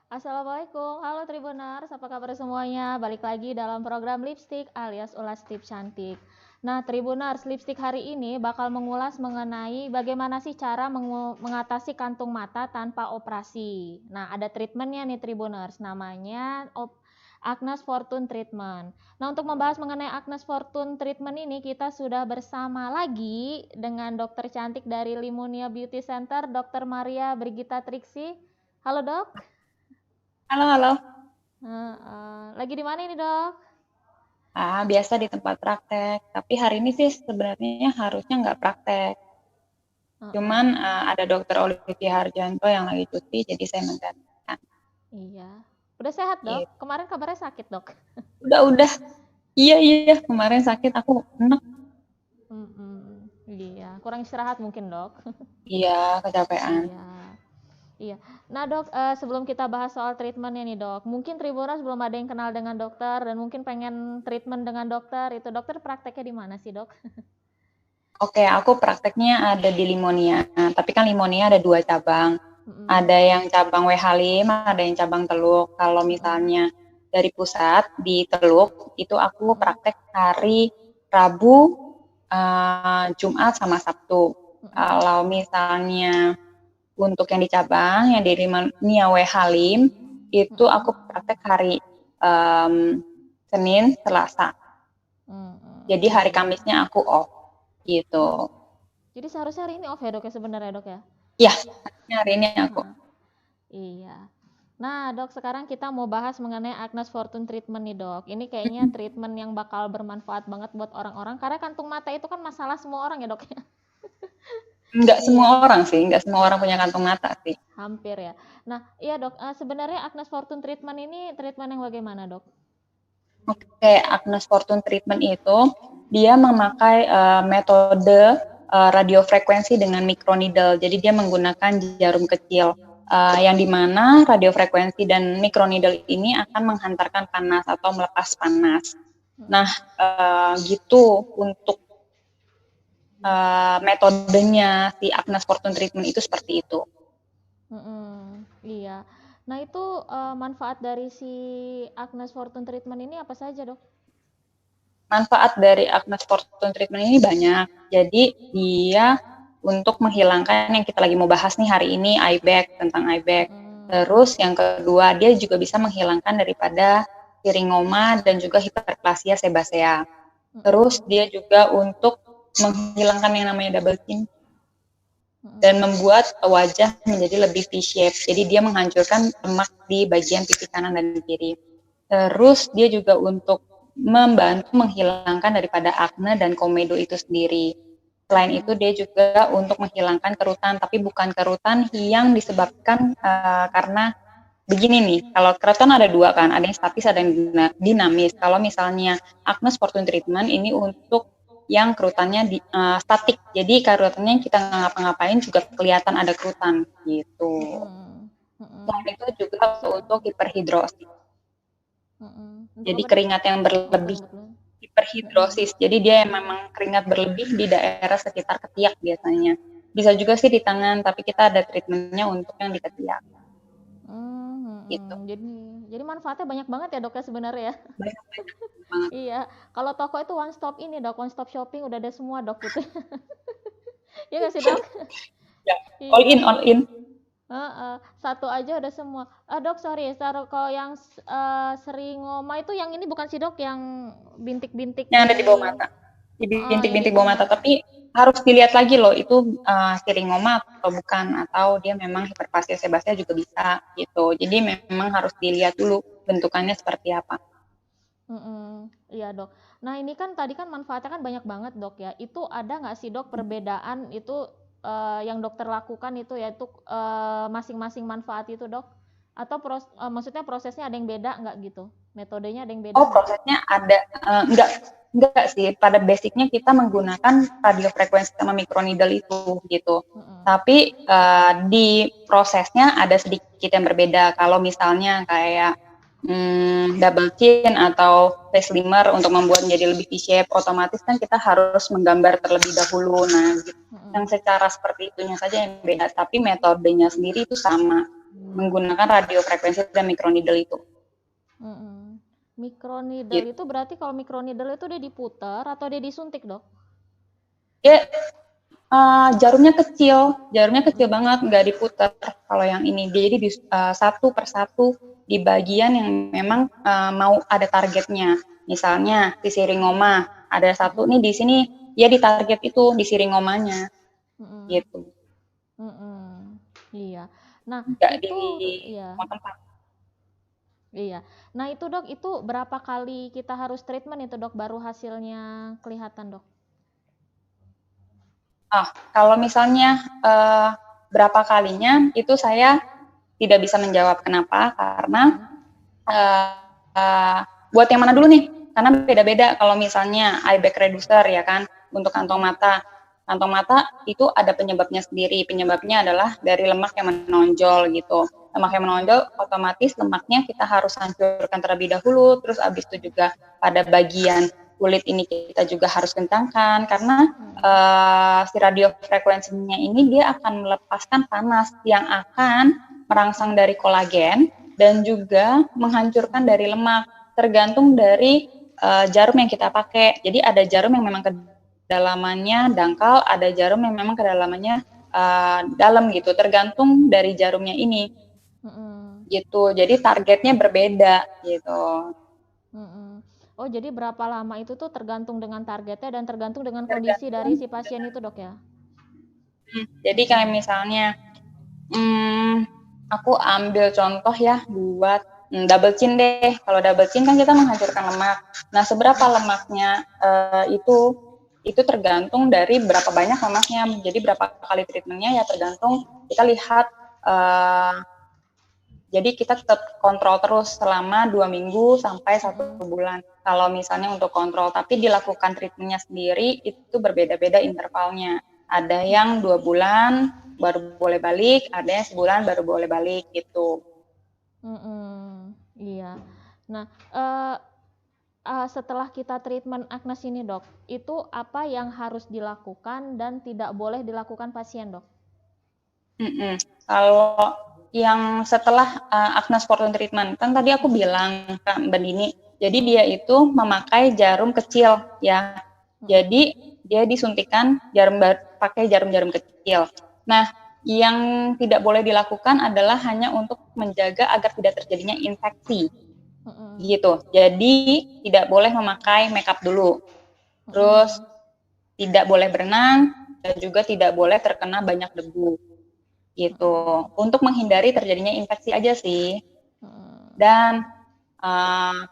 Assalamualaikum, halo Tribuners, apa kabar semuanya? Balik lagi dalam program Lipstick alias Ulas Tips Cantik. Nah, Tribuners, Lipstick hari ini bakal mengulas mengenai bagaimana sih cara mengatasi kantung mata tanpa operasi. Nah, ada treatmentnya nih Tribuners, namanya Agnes Fortune Treatment. Nah, untuk membahas mengenai Agnes Fortune Treatment ini, kita sudah bersama lagi dengan dokter cantik dari Limunia Beauty Center, Dr. Maria Brigita Triksi. Halo dok. Halo, halo. Lagi di mana ini dok? Biasa di tempat praktek. Tapi hari ini sih sebenarnya harusnya nggak praktek. Cuman Heeh. ada dokter Olivia Harjanto yang lagi cuti, jadi saya menggantikan. Iya. Udah sehat dok? Gitu. Kemarin kabarnya sakit dok? Udah. Iya. Kemarin sakit aku enak. Iya. Kurang istirahat mungkin dok? Iya, kecapean. Iya. Iya. Nah dok, sebelum kita bahas soal treatmentnya nih dok, mungkin Tribunas belum ada yang kenal dengan dokter dan mungkin pengen treatment dengan dokter. Itu dokter prakteknya di mana sih dok? Oke, aku prakteknya ada di Limonia. Nah, tapi kan Limonia ada 2 cabang. Ada yang cabang WH5, ada yang cabang Teluk. Kalau misalnya dari pusat di Teluk, itu aku praktek hari Rabu, Jumat sama Sabtu. Kalau misalnya untuk yang di cabang, yang di Nia Halim, itu aku praktek hari Senin, Selasa. Jadi hari Kamisnya aku off, gitu. Jadi seharusnya hari ini off ya dok ya sebenarnya dok ya? Iya, hari ini aku. Iya. Nah dok, sekarang kita mau bahas mengenai Agnes Fortune Treatment nih dok. Ini kayaknya treatment yang bakal bermanfaat banget buat orang-orang, karena kantung mata itu kan masalah semua orang ya dok ya? Nggak semua Iya. orang sih, nggak semua orang punya kantung mata sih. Hampir ya. Nah iya dok, sebenarnya Agnes Fortune Treatment ini treatment yang bagaimana dok? Oke, Agnes Fortune Treatment itu dia memakai metode radiofrekuensi dengan microneedle. Jadi dia menggunakan jarum kecil yang dimana radiofrekuensi dan microneedle ini akan menghantarkan panas atau melepas panas. Nah, gitu untuk metodenya si Agnes Fortune Treatment itu seperti itu. Iya. Nah itu manfaat dari si Agnes Fortune Treatment ini apa saja dok? Manfaat dari Agnes Fortune Treatment ini banyak. Jadi dia untuk menghilangkan yang kita lagi mau bahas nih hari ini, eye bag, tentang eye bag. Terus yang kedua, dia juga bisa menghilangkan daripada piringoma dan juga hiperplasia sebasea. Terus dia juga untuk menghilangkan yang namanya double chin dan membuat wajah menjadi lebih V-shape. Jadi dia menghancurkan lemak di bagian pipi kanan dan kiri. Terus dia juga untuk membantu menghilangkan daripada akne dan komedo itu sendiri. Selain itu dia juga untuk menghilangkan kerutan, tapi bukan kerutan yang disebabkan karena begini nih, kalau kerutan ada 2 kan, ada yang statis, ada yang dinamis. Kalau misalnya Agnes Fortune Treatment ini untuk yang kerutannya statik, jadi kerutannya kita nggak ngapa-ngapain juga kelihatan ada kerutan gitu. Selain itu juga untuk hiperhidrosis. Jadi keringat yang berlebih, hiperhidrosis. Jadi dia memang keringat berlebih di daerah sekitar ketiak biasanya. Bisa juga sih di tangan, tapi kita ada treatmentnya untuk yang di ketiak. Gitu. Jadi manfaatnya banyak banget ya dok ya sebenarnya ya. Banyak banget. Iya, kalau toko itu one stop ini dok, one stop shopping udah ada semua dok gitu. Iya nggak sih dok? Ya, Iya. all in. Satu aja udah semua. Dok sorry, kalau yang seringoma itu yang ini bukan sih dok, yang bintik-bintik Yang di ada di bawah mata. Di yang di bintik-bintik bawah bawah mata, mata. tapi harus dilihat lagi loh itu seringoma atau bukan, atau dia memang hiperplasia sebasea juga bisa gitu. Jadi memang harus dilihat dulu bentukannya seperti apa. Iya dok. Nah ini kan tadi kan manfaatnya kan banyak banget dok ya. Itu ada nggak sih dok perbedaan itu yang dokter lakukan itu yaitu masing-masing manfaat itu dok? Atau maksudnya prosesnya ada yang beda nggak gitu? Metodenya ada yang beda nggak? Prosesnya ada enggak sih. Pada basicnya kita menggunakan radiofrekuensi sama microneedle itu gitu. Tapi di prosesnya ada sedikit yang berbeda. Kalau misalnya kayak double chin atau face slimmer untuk membuat menjadi lebih V-shape, otomatis kan kita harus menggambar terlebih dahulu. Nah, gitu. Yang secara seperti itunya saja yang beda, tapi metodenya sendiri itu sama. menggunakan radiofrekuensi dan microneedle itu. Microneedle itu berarti kalau microneedle itu dia diputar atau dia disuntik, Dok? Dia jarumnya kecil banget, nggak diputar. Kalau yang ini dia jadi satu persatu di bagian yang memang mau ada targetnya. Misalnya di siringoma ada satu nih di sini, dia di target itu di siringomanya, gitu. Iya. Nah nggak itu di iya. tempat. Iya. Nah itu Dok, itu berapa kali kita harus treatment itu Dok baru hasilnya kelihatan, Dok? Kalau misalnya berapa kalinya itu saya tidak bisa menjawab. Kenapa? Karena buat yang mana dulu nih? Karena beda-beda. Kalau misalnya eye bag reducer ya kan, untuk kantong mata. Kantong mata itu ada penyebabnya sendiri. Penyebabnya adalah dari lemak yang menonjol gitu. Lemak yang menonjol otomatis lemaknya kita harus hancurkan terlebih dahulu. Terus abis itu juga pada bagian kulit ini kita juga harus kencangkan karena si radiofrekuensinya ini dia akan melepaskan panas yang akan merangsang dari kolagen dan juga menghancurkan dari lemak, tergantung dari jarum yang kita pakai. Jadi ada jarum yang memang kedalamannya dangkal, ada jarum yang memang kedalamannya dalam gitu, tergantung dari jarumnya ini. Gitu. Jadi targetnya berbeda gitu. Oh, jadi berapa lama itu tuh tergantung dengan targetnya dan tergantung dengan kondisi dari si pasien itu, Dok ya? Jadi kayak misalnya aku ambil contoh ya buat double chin deh. Kalau double chin kan kita menghancurkan lemak. Nah, seberapa lemaknya itu tergantung dari berapa banyak lemaknya. Jadi berapa kali treatmentnya ya tergantung kita lihat. Jadi kita tetap kontrol terus selama 2 minggu sampai 1 bulan. Kalau misalnya untuk kontrol, tapi dilakukan treatmentnya sendiri itu berbeda-beda intervalnya. Ada yang 2 bulan baru boleh balik, ada yang sebulan baru boleh balik gitu. Iya. Nah, setelah kita treatment Agnes ini, Dok, itu apa yang harus dilakukan dan tidak boleh dilakukan pasien, Dok? Kalau yang setelah Agnes Fortune treatment, kan tadi aku bilang Kak Mbak Dini, jadi dia itu memakai jarum kecil ya. Jadi dia disuntikan pakai jarum-jarum kecil. Nah, yang tidak boleh dilakukan adalah hanya untuk menjaga agar tidak terjadinya infeksi. Gitu. Jadi tidak boleh memakai makeup dulu. Terus tidak boleh berenang dan juga tidak boleh terkena banyak debu. Gitu, untuk menghindari terjadinya infeksi aja sih. Dan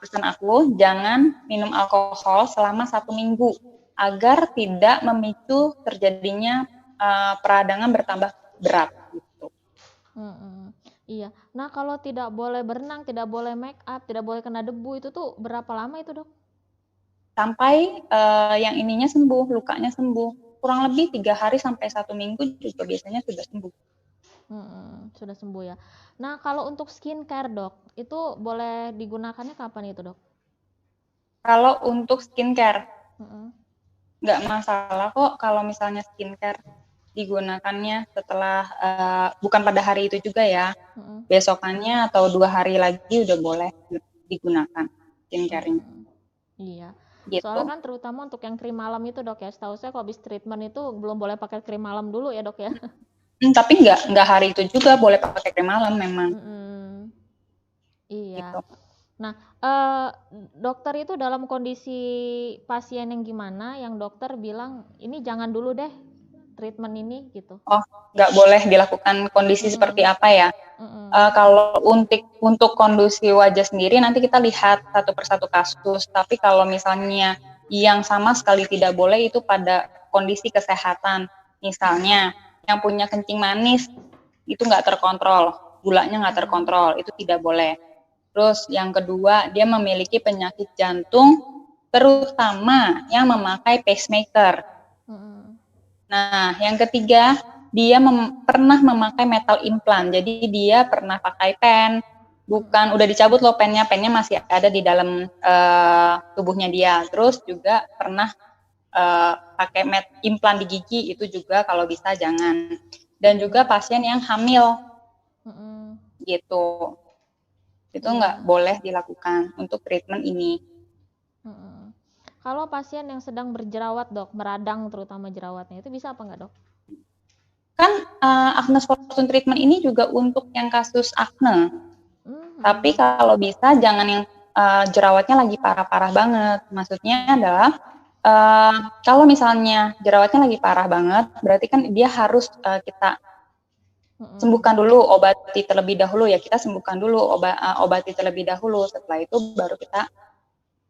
pesan aku, jangan minum alkohol selama 1 minggu agar tidak memicu terjadinya peradangan bertambah berat. Gitu. Iya. Nah, kalau tidak boleh berenang, tidak boleh make up, tidak boleh kena debu, itu tuh berapa lama itu, Dok? Sampai yang ininya sembuh, lukanya sembuh. Kurang lebih 3 hari sampai 1 minggu juga biasanya sudah sembuh. Sudah sembuh ya. Nah, kalau untuk skincare, Dok, itu boleh digunakannya kapan itu, Dok? Kalau untuk skincare, nggak masalah kok kalau misalnya skincare digunakannya setelah bukan pada hari itu juga ya, besokannya atau 2 hari lagi udah boleh digunakan skincare-nya. Iya. Gitu. Soalnya kan terutama untuk yang krim malam itu, Dok ya. Setahu saya kalau habis treatment itu belum boleh pakai krim malam dulu ya, Dok ya. Tapi nggak hari itu juga boleh pakai krim malam memang. Iya. Gitu. Nah, dokter itu dalam kondisi pasien yang gimana yang dokter bilang ini jangan dulu deh treatment ini gitu? Oh, nggak boleh dilakukan kondisi seperti apa ya? Kalau untuk kondisi wajah sendiri nanti kita lihat satu persatu kasus. Tapi kalau misalnya yang sama sekali tidak boleh itu pada kondisi kesehatan. Misalnya yang punya kencing manis itu nggak terkontrol, gulanya nggak terkontrol, itu tidak boleh. Terus yang kedua, dia memiliki penyakit jantung, terutama yang memakai pacemaker. Nah, yang ketiga, dia pernah memakai metal implant, jadi dia pernah pakai pen, bukan udah dicabut loh pennya masih ada di dalam tubuhnya dia. Terus juga pernah pakai implant di gigi, itu juga kalau bisa jangan. Dan juga pasien yang hamil. gitu. Itu Iya. nggak boleh dilakukan untuk treatment ini. Kalau pasien yang sedang berjerawat dok, meradang terutama jerawatnya, itu bisa apa nggak dok? Kan acne Fortune treatment ini juga untuk yang kasus acne. Tapi kalau bisa jangan yang jerawatnya lagi parah-parah banget. Maksudnya adalah kalau misalnya jerawatnya lagi parah banget, berarti kan dia harus kita sembuhkan dulu, obati terlebih dahulu ya. Kita sembuhkan dulu, obati terlebih dahulu. Setelah itu baru kita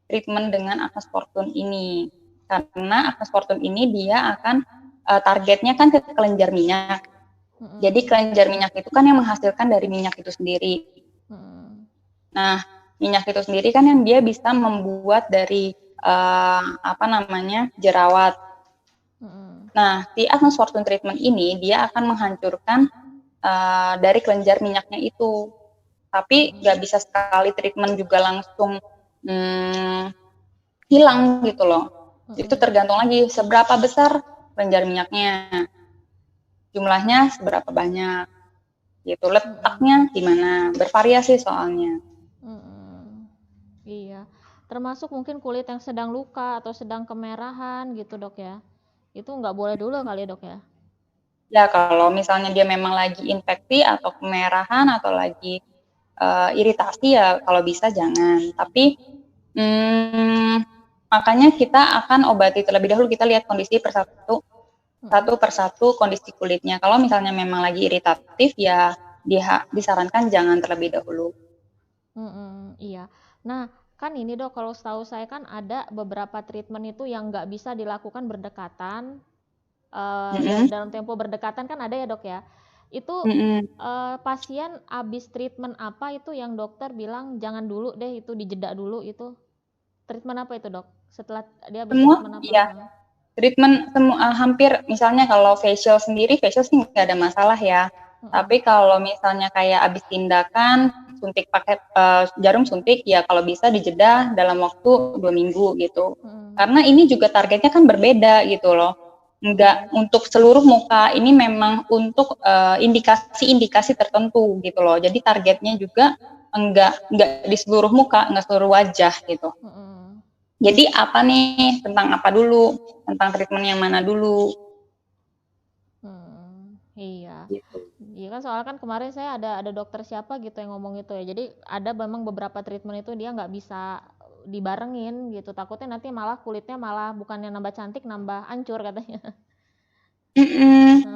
treatment dengan acne Fortune ini. Karena acne Fortune ini dia akan targetnya kan ke kelenjar minyak. Jadi kelenjar minyak itu kan yang menghasilkan dari minyak itu sendiri. Nah, minyak itu sendiri kan yang dia bisa membuat dari jerawat. Nah, si acne Fortune treatment ini dia akan menghancurkan dari kelenjar minyaknya itu. Tapi nggak bisa sekali treatment juga langsung hilang gitu loh. Itu tergantung lagi seberapa besar kelenjar minyaknya, jumlahnya seberapa banyak, gitu. Letaknya di mana, bervariasi soalnya. Iya, termasuk mungkin kulit yang sedang luka atau sedang kemerahan gitu dok ya. Itu nggak boleh dulu kali dok ya? Ya kalau misalnya dia memang lagi infeksi atau kemerahan atau lagi iritasi ya kalau bisa jangan. Tapi makanya kita akan obati terlebih dahulu, kita lihat kondisi satu persatu kondisi kulitnya. Kalau misalnya memang lagi iritatif ya disarankan jangan terlebih dahulu. Iya. Nah kan ini dok, kalau setahu saya kan ada beberapa treatment itu yang nggak bisa dilakukan berdekatan. Dalam tempo berdekatan kan ada ya dok ya. Itu pasien abis treatment apa itu yang dokter bilang jangan dulu deh, itu dijeda dulu itu. Treatment apa itu dok? Setelah dia habis treatment apa? Iya. Treatment hampir misalnya kalau facial sih nggak ada masalah ya. Tapi kalau misalnya kayak abis tindakan suntik pakai jarum suntik ya kalau bisa dijeda dalam waktu 2 minggu gitu. Karena ini juga targetnya kan berbeda gitu loh. Enggak untuk seluruh muka, ini memang untuk indikasi-indikasi tertentu gitu loh. Jadi targetnya juga enggak di seluruh muka, enggak seluruh wajah gitu. Jadi apa nih, tentang apa dulu, tentang treatment yang mana dulu. Iya. Gitu. Iya kan soalnya kan kemarin saya ada dokter siapa gitu yang ngomong itu ya. Jadi ada memang beberapa treatment itu dia nggak bisa dibarengin gitu. Takutnya nanti malah kulitnya malah bukannya nambah cantik, nambah hancur katanya.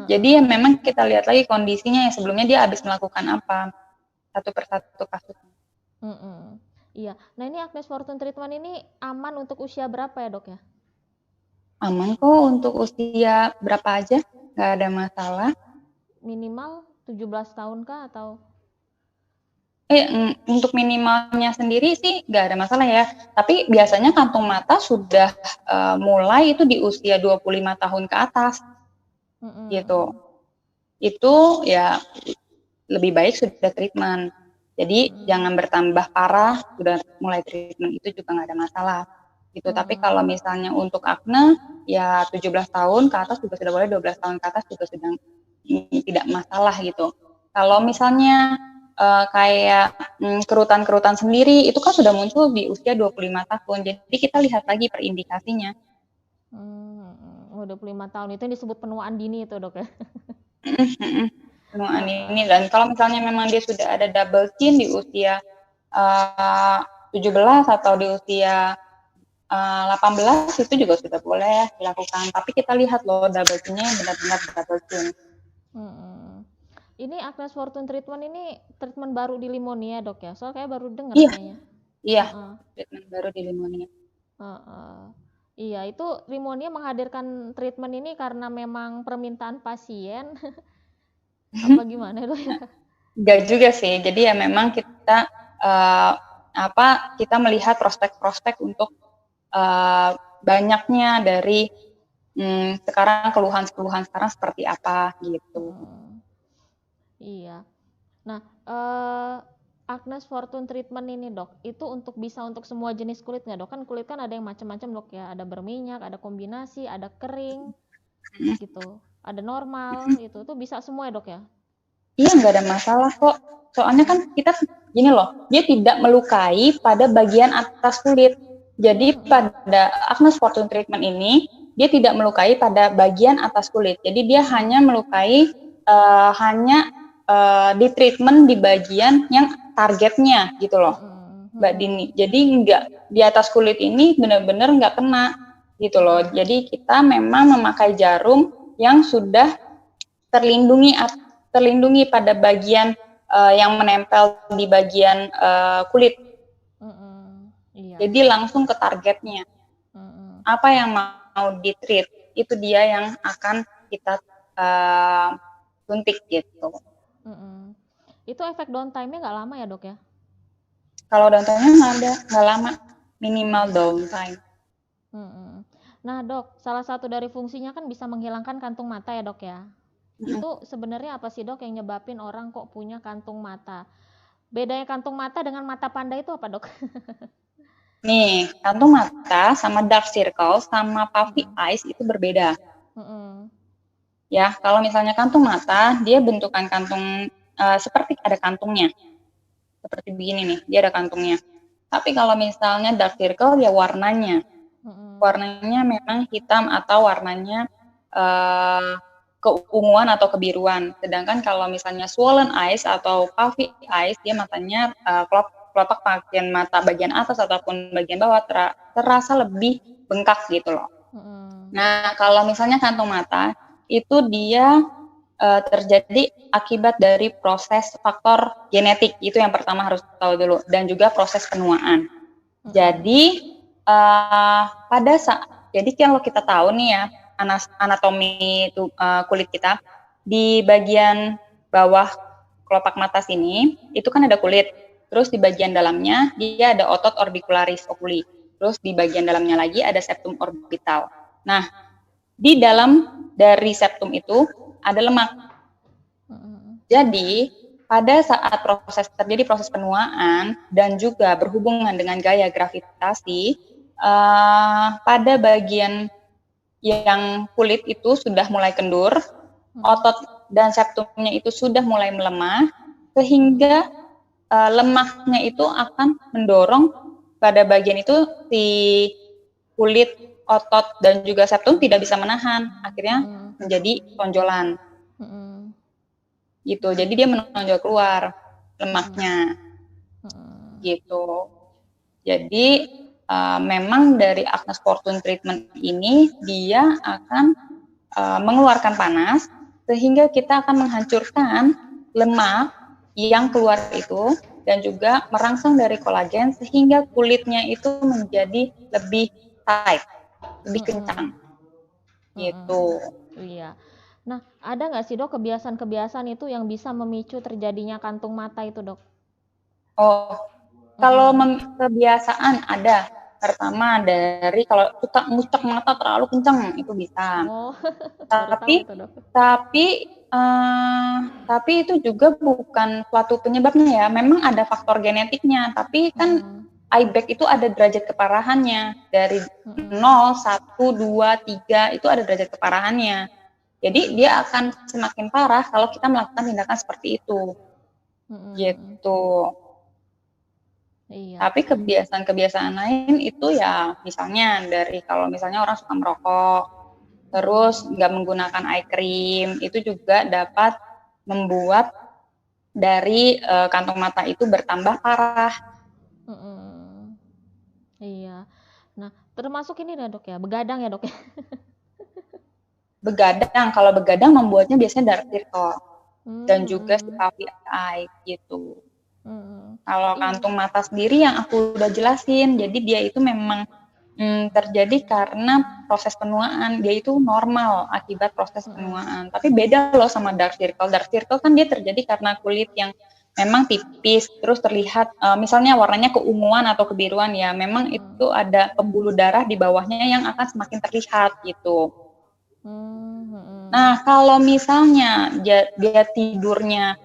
Jadi ya memang kita lihat lagi kondisinya ya sebelumnya dia habis melakukan apa, satu persatu kasusnya. Iya. Nah ini acne Fortune treatment ini aman untuk usia berapa ya dok ya? Aman kok untuk usia berapa aja, nggak ada masalah. Minimal 17 tahun kah atau? Untuk minimalnya sendiri sih nggak ada masalah ya. Tapi biasanya kantung mata sudah mulai itu di usia 25 tahun ke atas. Gitu. Itu ya lebih baik sudah treatment. Jadi jangan bertambah parah, sudah mulai treatment itu juga nggak ada masalah. Gitu. Tapi kalau misalnya untuk acne ya 17 tahun ke atas juga sudah boleh, 12 tahun ke atas juga sudah tidak masalah gitu. Kalau misalnya kayak kerutan-kerutan sendiri itu kan sudah muncul di usia 25 tahun. Jadi kita lihat lagi per indikasinya. 25 tahun itu yang disebut penuaan dini itu dok ya? Penuaan dini, dan kalau misalnya memang dia sudah ada double chin di usia 17 atau di usia 18 itu juga sudah boleh dilakukan. Tapi kita lihat loh double chinnya benar-benar double chin. Ini acne Fortune treatment ini treatment baru di Limonia dok ya? Soalnya kayak baru dengar kayaknya. Iya, treatment baru di Limonia. Iya, itu Limonia menghadirkan treatment ini karena memang permintaan pasien apa gimana dok ya? Enggak juga sih. Jadi ya memang kita kita melihat prospek-prospek untuk banyaknya dari sekarang keluhan-keluhan sekarang seperti apa gitu. Iya. Nah, acne Fortune treatment ini dok, itu bisa untuk semua jenis kulit nggak dok? Kan kulit kan ada yang macam-macam dok ya, ada berminyak, ada kombinasi, ada kering, gitu, ada normal, itu tuh bisa semua ya dok ya? Iya, nggak ada masalah kok. Soalnya kan kita gini loh, dia tidak melukai pada bagian atas kulit. Jadi pada Acne Fortune Treatment ini, dia tidak melukai pada bagian atas kulit. Jadi dia hanya melukai di treatment di bagian yang targetnya gitu loh, Mbak Dini. Jadi nggak di atas kulit ini benar-benar nggak kena gitu loh. Jadi kita memang memakai jarum yang sudah terlindungi pada bagian yang menempel di bagian kulit. Iya. Jadi langsung ke targetnya. Apa yang mau di-treat, itu dia yang akan kita suntik gitu. Itu efek downtime-nya nggak lama ya, Dok ya? Kalau downtime-nya nggak lama, minimal downtime. Nah, Dok, salah satu dari fungsinya kan bisa menghilangkan kantung mata ya, Dok ya? Itu sebenarnya apa sih, Dok, yang nyebabin orang kok punya kantung mata? Bedanya kantung mata dengan mata panda itu apa, Dok? Nih, kantung mata sama dark circle sama puffy eyes itu berbeda. Ya, kalau misalnya kantung mata, dia bentukan kantung seperti ada kantungnya. Seperti begini nih, dia ada kantungnya. Tapi kalau misalnya dark circle, ya warnanya. Warnanya memang hitam atau warnanya keunguan atau kebiruan. Sedangkan kalau misalnya swollen eyes atau puffy eyes, dia matanya kelopak bagian mata bagian atas ataupun bagian bawah terasa lebih bengkak gitu loh. Nah, kalau misalnya kantung mata, itu dia terjadi akibat dari proses faktor genetik. Itu yang pertama harus tahu dulu. Dan juga proses penuaan. Jadi, jadi kalau kita tahu nih ya, anatomi kulit kita, di bagian bawah kelopak mata sini, itu kan ada kulit. Terus di bagian dalamnya, dia ada otot orbicularis oculi. Terus di bagian dalamnya lagi ada septum orbital. Nah, di dalam dari septum itu ada lemak. Jadi, pada saat terjadi proses penuaan dan juga berhubungan dengan gaya gravitasi, pada bagian yang kulit itu sudah mulai kendur, otot dan septumnya itu sudah mulai melemah, sehingga lemaknya itu akan mendorong pada bagian itu si kulit, otot, dan juga septum tidak bisa menahan, akhirnya menjadi tonjolan. Gitu, jadi dia menonjol keluar lemaknya. Gitu. Jadi memang dari Acne Fortune Treatment ini dia akan mengeluarkan panas sehingga kita akan menghancurkan lemak yang keluar itu dan juga merangsang dari kolagen sehingga kulitnya itu menjadi lebih tight, lebih kencang. Gitu. Iya. Nah, ada nggak sih, Dok, kebiasaan-kebiasaan itu yang bisa memicu terjadinya kantung mata itu, Dok? Oh, kalau kebiasaan ada. Pertama dari kalau suka ngucek mata terlalu kencang itu bisa. Oh, tapi itu juga bukan suatu penyebabnya ya. Memang ada faktor genetiknya. Tapi kan eye bag itu ada derajat keparahannya dari 0, 1, 2, 3 itu ada derajat keparahannya. Jadi dia akan semakin parah kalau kita melakukan tindakan seperti itu. Gitu. Iya. Tapi kebiasaan-kebiasaan lain itu ya misalnya dari kalau misalnya orang suka merokok, terus nggak menggunakan eye cream, itu juga dapat membuat dari kantong mata itu bertambah parah. Iya. Nah, termasuk ini ya, Dok ya, begadang ya, Dok ya? Begadang, kalau begadang membuatnya biasanya dark circle dan juga si puffy eye gitu. Kalau kantung mata sendiri yang aku udah jelasin, jadi dia itu memang terjadi karena proses penuaan, dia itu normal akibat proses penuaan. Tapi beda loh sama dark circle. Dark circle kan dia terjadi karena kulit yang memang tipis, terus terlihat misalnya warnanya keunguan atau kebiruan ya, memang itu ada pembuluh darah di bawahnya yang akan semakin terlihat gitu. Nah, kalau misalnya dia tidurnya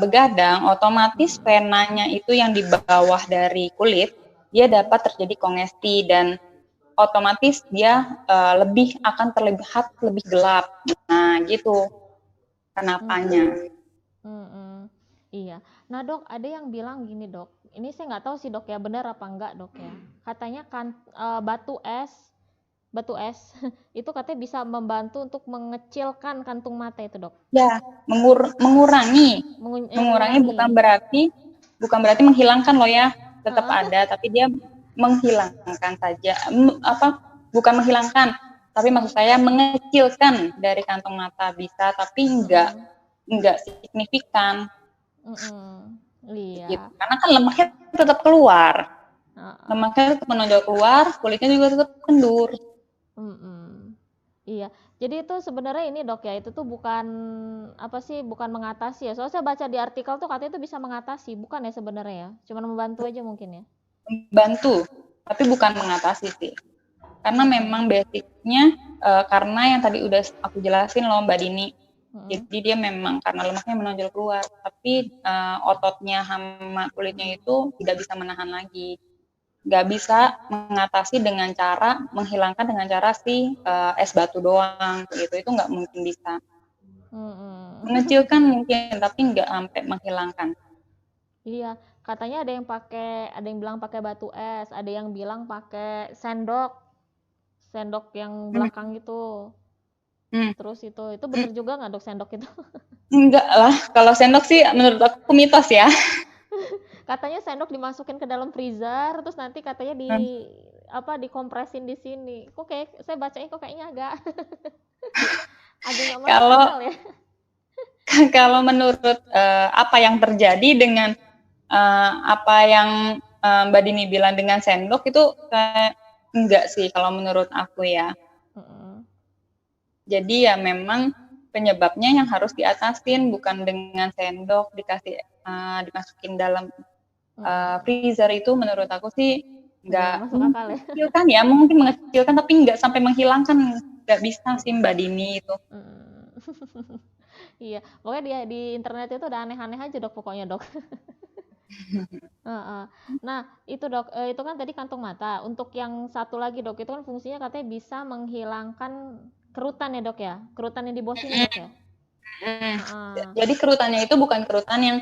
begadang, otomatis venanya itu yang di bawah dari kulit, dia dapat terjadi kongesti dan otomatis dia akan terlihat lebih gelap. Nah, gitu kenapanya. Mm-mm. Iya. Nah dok, ada yang bilang gini dok. Ini saya nggak tahu sih dok ya, benar apa enggak dok ya. Katanya kan batu es itu katanya bisa membantu untuk mengecilkan kantung mata itu dok. Ya, mengurangi Mengurangi. bukan berarti menghilangkan loh ya, tetap ada, tapi dia menghilangkan saja. Bukan menghilangkan, tapi maksud saya mengecilkan dari kantong mata bisa, tapi enggak signifikan. Iya. Gitu. Karena kan lemaknya tetap keluar. Lemaknya tetap menonjol keluar, kulitnya juga tetap kendur. Iya. Jadi itu sebenarnya ini dok ya, itu tuh bukan apa sih, bukan mengatasi ya. Soalnya saya baca di artikel tuh katanya itu bisa mengatasi, bukan ya sebenarnya ya. Cuma membantu aja mungkin ya. Membantu, tapi bukan mengatasi sih. Karena memang basicnya karena yang tadi udah aku jelasin loh Mbak Dini. Jadi dia memang karena lemaknya menonjol keluar, tapi ototnya sama kulitnya itu tidak bisa menahan lagi. Nggak bisa mengatasi dengan cara menghilangkan dengan cara es batu doang gitu, itu nggak mungkin bisa. Mengecilkan mungkin, tapi nggak sampai menghilangkan. Iya, katanya ada yang bilang pakai batu es, ada yang bilang pakai sendok yang belakang itu. Terus itu bener juga nggak dok sendok itu? Enggak lah, kalau sendok sih menurut aku mitos ya. Katanya sendok dimasukin ke dalam freezer, terus nanti katanya dikompresin di sini. Kok kayak saya bacanya kok kayaknya agak nggak masuk akal ya. Kalau menurut apa yang terjadi dengan apa yang Mbak Dini bilang dengan sendok itu enggak sih kalau menurut aku ya. Jadi ya memang penyebabnya yang harus diatasin bukan dengan sendok dimasukin dalam freezer, itu menurut aku sih nggak mengecilkan ya, mungkin mengecilkan tapi nggak sampai menghilangkan, nggak bisa sih Mbak Dini itu. Iya, pokoknya di internet itu udah aneh-aneh aja dok pokoknya dok. Nah itu dok, itu kan tadi kantung mata. Untuk yang satu lagi dok, itu kan fungsinya katanya bisa menghilangkan kerutan ya dok ya, kerutan yang di bawah sini dok ya. Jadi kerutannya itu bukan kerutan yang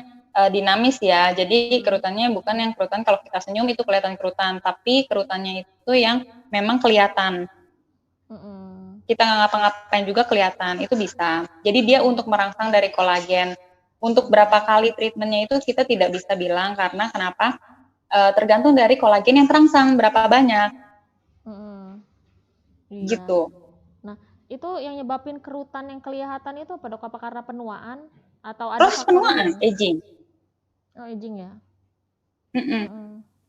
dinamis ya. Jadi kerutannya bukan yang kerutan kalau kita senyum itu kelihatan kerutan, tapi kerutannya itu yang memang kelihatan. Kita nggak ngapa-ngapain juga kelihatan, itu bisa. Jadi dia untuk merangsang dari kolagen. Untuk berapa kali treatmentnya itu kita tidak bisa bilang, karena kenapa? Tergantung dari kolagen yang terangsang berapa banyak. Iya. Gitu. Nah, itu yang nyebabin kerutan yang kelihatan itu apa dok? Apa karena penuaan atau ada Proses faktor penuaan, lain? aging. Oh, aging ya.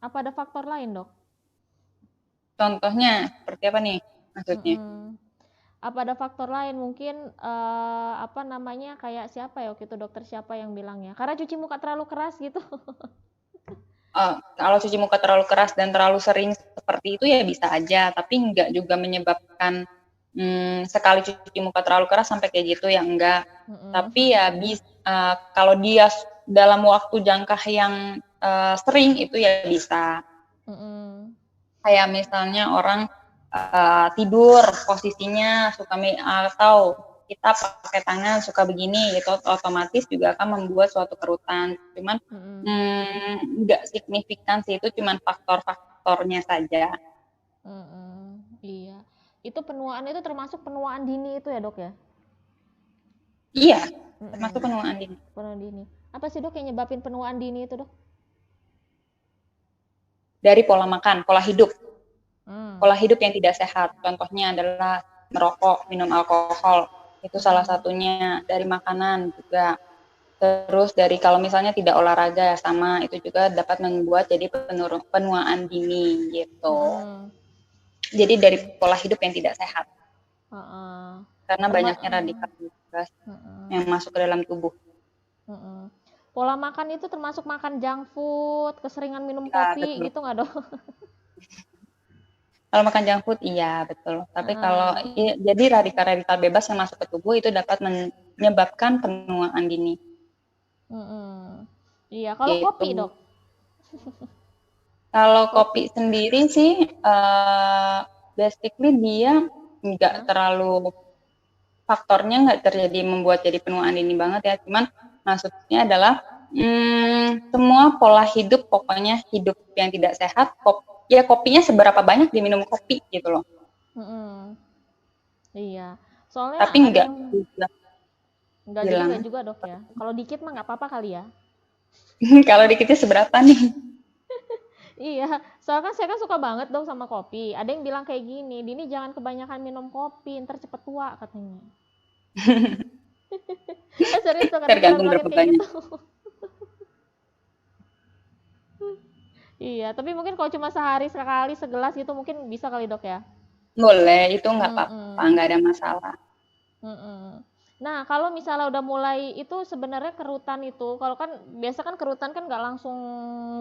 Apa ada faktor lain dok? Contohnya seperti apa nih maksudnya? Apa ada faktor lain mungkin apa namanya, kayak siapa ya waktu itu, dokter siapa yang bilang ya, karena cuci muka terlalu keras gitu. Kalau cuci muka terlalu keras dan terlalu sering seperti itu ya bisa aja, tapi enggak juga menyebabkan sekali cuci muka terlalu keras sampai kayak gitu ya enggak. Tapi ya kalau dia dalam waktu jangka yang sering itu ya bisa. Kayak misalnya orang tidur posisinya suka atau kita pakai tangan suka begini gitu, otomatis juga akan membuat suatu kerutan. Cuman nggak signifikan sih, itu cuman faktor-faktornya saja. Iya, itu penuaan itu termasuk penuaan dini itu ya dok ya? Iya, termasuk penuaan dini. Penuaan dini. Apa sih dok yang nyebabin penuaan dini itu dok? Dari pola makan, pola hidup. Pola hidup yang tidak sehat. Contohnya adalah merokok, minum alkohol. Itu salah satunya. Dari makanan juga. Terus dari kalau misalnya tidak olahraga sama, itu juga dapat membuat jadi penuaan dini gitu. Jadi dari pola hidup yang tidak sehat. Karena banyaknya radikal bebas yang masuk ke dalam tubuh. Pola makan itu termasuk makan junk food, keseringan minum kopi, betul. Gitu nggak dok? Kalau makan junk food iya betul. Tapi kalau jadi radikal-radikal bebas yang masuk ke tubuh itu dapat menyebabkan penuaan dini. Iya, kalau gitu. Kopi dok? Kalau kopi sendiri sih basically dia nggak terlalu, faktornya nggak terjadi membuat jadi penuaan dini banget ya. Cuman Maksudnya adalah semua pola hidup, pokoknya hidup yang tidak sehat, kopinya seberapa banyak diminum kopi gitu loh. Iya, soalnya Tapi ada enggak yang juga enggak, jadi bilang, enggak juga dok ya. Kalau dikit mah nggak apa-apa kali ya. kalau dikitnya seberapa nih? Iya, soalnya kan saya kan suka banget dong sama kopi. Ada yang bilang kayak gini, Dini jangan kebanyakan minum kopi, ntar cepet tua katanya. Serius dok, ada yang Tergantung bilang berapa kayak banyak. gitu. Iya, tapi mungkin kalau cuma sehari sekali segelas gitu mungkin bisa kali dok ya. Boleh, itu nggak apa-apa, Mm-mm. nggak ada masalah. Mm-mm. Nah, kalau misalnya udah mulai itu sebenarnya kerutan itu, kalau kan biasa kan kerutan kan nggak langsung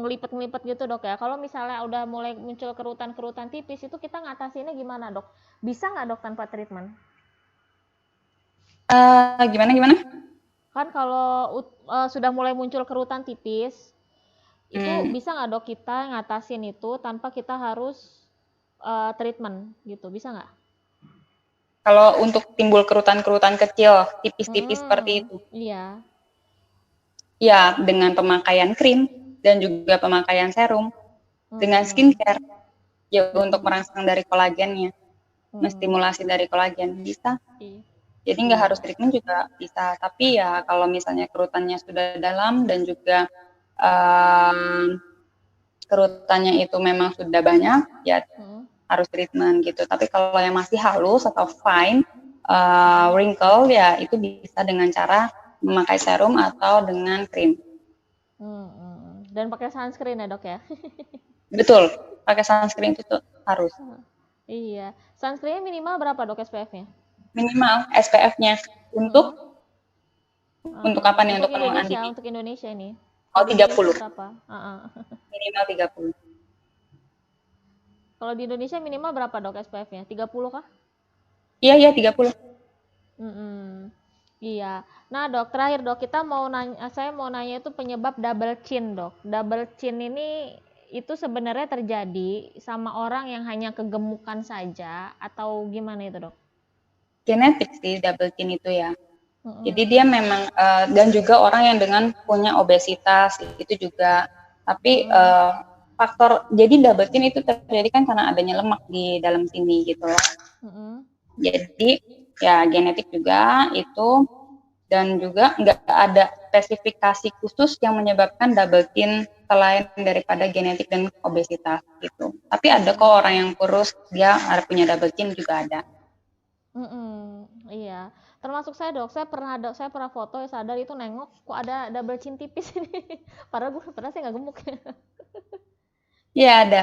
ngelipet-ngelipet gitu dok ya. Kalau misalnya udah mulai muncul kerutan-kerutan tipis itu kita ngatasinnya gimana dok? Bisa nggak dok tanpa treatment? Gimana? Kan kalau sudah mulai muncul kerutan tipis, itu Hmm. bisa nggak dok kita ngatasin itu tanpa kita harus treatment gitu, bisa nggak? Kalau untuk timbul kerutan-kerutan kecil, tipis-tipis seperti itu, Iya. ya dengan pemakaian krim dan juga pemakaian serum, dengan Mm-mm. skincare, ya untuk merangsang dari kolagennya, Mm-mm. menstimulasi dari kolagen, bisa. Iya. Jadi nggak Iya. harus treatment juga bisa, tapi ya kalau misalnya kerutannya sudah dalam dan juga kerutannya itu memang sudah banyak, ya harus treatment gitu. Tapi kalau yang masih halus atau fine, wrinkle, ya itu bisa dengan cara memakai serum atau dengan krim. Dan pakai sunscreen ya dok ya? Betul, pakai sunscreen itu tuh harus. Iya, sunscreen minimal berapa dok SPF-nya? Minimal SPF-nya untuk apa nih? Untuk Untuk penuaan dini. Untuk Indonesia ini. Oh, Kalau di Indonesia 30. berapa? Minimal 30. Kalau di Indonesia minimal berapa dok SPF-nya? 30 kah? Iya 30. Iya. Nah dok, terakhir dok, saya mau nanya itu penyebab double chin dok. Double chin ini itu sebenarnya terjadi sama orang yang hanya kegemukan saja atau gimana itu dok? Genetik sih double chin itu ya. Jadi dia memang dan juga orang yang dengan punya obesitas itu juga. Tapi faktor jadi double chin itu terjadi kan karena adanya lemak di dalam sini gitu loh. Jadi ya genetik juga itu, dan juga nggak ada spesifikasi khusus yang menyebabkan double chin selain daripada genetik dan obesitas gitu. Tapi ada kok orang yang kurus dia ada punya double chin juga ada. Iya, termasuk saya dok. Saya pernah foto ya, sadar itu nengok kok ada double chin tipis ini. Padahal saya nggak gemuk. Iya ada.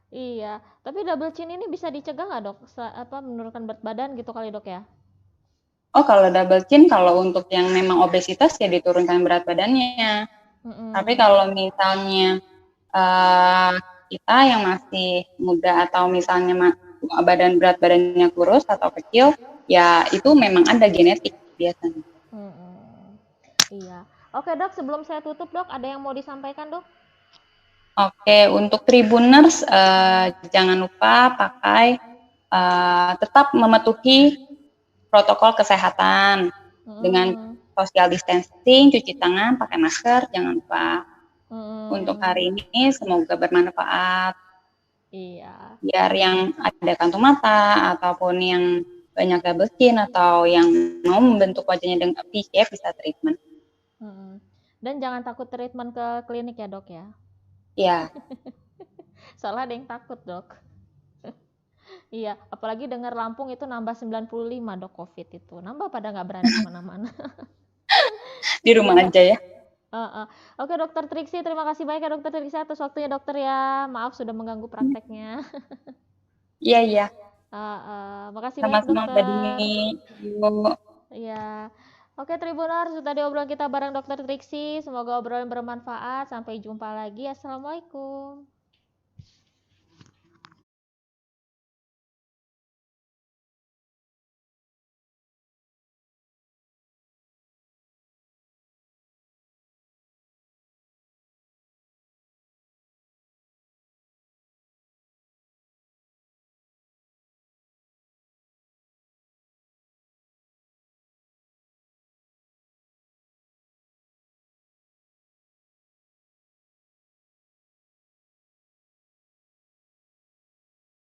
Iya, tapi double chin ini bisa dicegah nggak dok? Menurunkan berat badan gitu kali dok ya? Oh, kalau double chin, kalau untuk yang memang obesitas ya diturunkan berat badannya. Tapi kalau misalnya kita yang masih muda atau misalnya berat badannya kurus atau kecil, ya itu memang ada genetik biasanya. Iya. Oke dok, sebelum saya tutup dok, ada yang mau disampaikan dok? Oke, untuk Tribuners jangan lupa tetap mematuhi protokol kesehatan dengan social distancing, cuci tangan, pakai masker, jangan lupa. Untuk hari ini semoga bermanfaat. Iya. Biar yang ada kantung mata ataupun yang banyak double chin atau yang mau membentuk wajahnya dengan V-shape bisa treatment. Dan jangan takut treatment ke klinik ya dok ya? Iya. Soalnya ada yang takut dok. Iya, apalagi dengar Lampung itu nambah 95 dok COVID itu. Nambah pada nggak berani kemana-mana. Di rumah aja ya. Oke dokter Triksi, terima kasih banyak ya dokter Triksi atas waktunya dokter ya. Maaf sudah mengganggu prakteknya. Iya. Makasih banyak Sama-sama dokter. Mbak Dini. Yuk. Iya. Oke Tribuners, itu tadi obrolan kita bareng dokter Triksi. Semoga obrolan bermanfaat. Sampai jumpa lagi. Assalamualaikum.